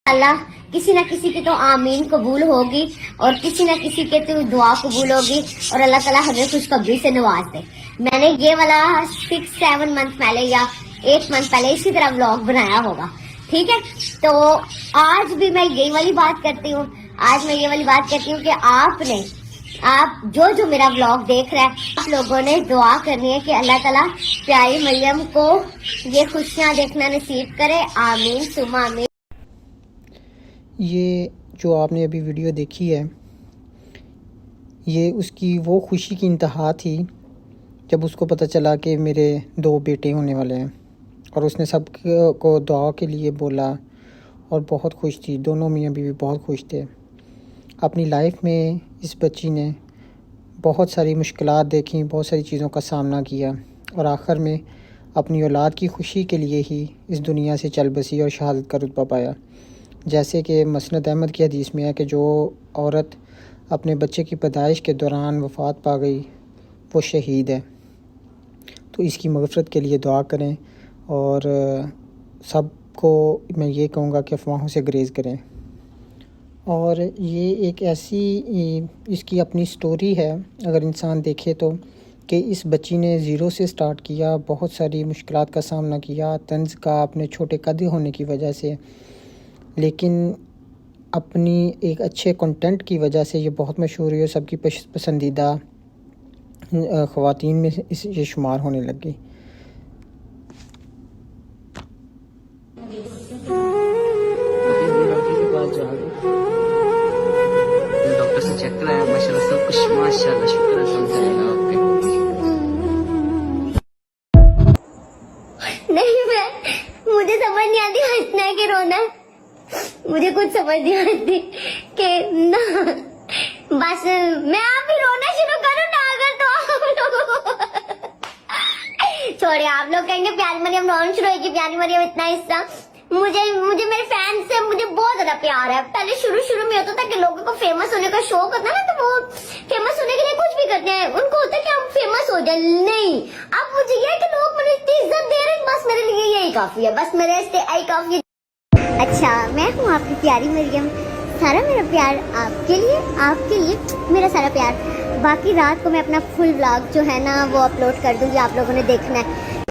अल्लाह किसी ना किसी की तो आमीन कबूल होगी और किसी ना किसी के तो दुआ कबूल होगी और अल्लाह ताला हमें खुशखबरी से नवाज दे। मैंने ये वाला 6-7 मंथ पहले या 8 मंथ पहले इसी तरह व्लॉग बनाया होगा, ठीक है। तो आज भी मैं यही वाली बात करती हूँ, आज मैं ये वाली बात करती हूँ कि आप जो मेरा व्लॉग देख रहे हैं, आप लोगों ने दुआ करनी है कि अल्लाह ताला प्यारी मरियम को ये खुशियाँ देखना नसीब करे। आमीन सुमा आमीन। ये जो आपने अभी वीडियो देखी है, ये उसकी वो खुशी की इंतहा थी जब उसको पता चला कि मेरे 2 बेटे होने वाले हैं, और उसने सब को दुआ के लिए बोला और बहुत खुश थी। दोनों मियाँ बीवी बहुत खुश थे। अपनी लाइफ में इस बच्ची ने बहुत सारी मुश्किलात देखी, बहुत सारी चीज़ों का सामना किया और आखिर में अपनी औलाद की खुशी के लिए ही इस दुनिया से चल बसी और शहादत का रुतबा पाया। जैसे कि मसनद अहमद की हदीस में है कि जो औरत अपने बच्चे की पैदाइश के दौरान वफ़ात पा गई वो शहीद है। तो इसकी मग़फ़िरत के लिए दुआ करें और सबको मैं ये कहूँगा कि अफवाहों से गुरेज़ करें। और ये एक ऐसी इसकी अपनी स्टोरी है, अगर इंसान देखे तो, कि इस बच्ची ने ज़ीरो से स्टार्ट किया, बहुत सारी मुश्किलात का सामना किया तंज़ का अपने छोटे कद होने की वजह से, लेकिन अपनी एक अच्छे कंटेंट की वजह से ये बहुत मशहूर हुई और सबकी पसंदीदा ख़वातीन में ये शुमार होने लगी। डॉक्टर से चेक कराया, माशाल्लाह सब कुछ माशाल्लाह, शुक्र है अल्हम्दुलिल्लाह आपके। नहीं, मुझे समझ नहीं आती हंसना है कि रोना है। मुझे कुछ समझ नहीं आती कि ना, बस मैं आप भी रोना शुरू करूँ ना अगर तो छोड़िए। आप लोग कहेंगे प्यारी मरियम रोना शुरू होगी, प्यारी मरियम इतना हिस्सा। मुझे मेरे फैन से मुझे बहुत ज्यादा प्यार है। पहले शुरू में होता था कि लोगों को फेमस होने का शौक होता है ना, तो वो फेमस होने के लिए कुछ भी करते हैं। उनको होता है कि हम फेमस हो जाए। नहीं, अब मुझे ये है कि लोग मुझे इतनी इज्जत दे रहे हैं, बस मेरे लिए यही काफी है, बस मेरे लिए यही काफी है। अच्छा, मैं हूँ आपकी प्यारी मरियम। सारा मेरा प्यार आपके लिए मेरा सारा प्यार। बाकी रात को मैं अपना फुल व्लॉग जो है ना वो अपलोड कर दूंगी, आप लोगों ने देखना है।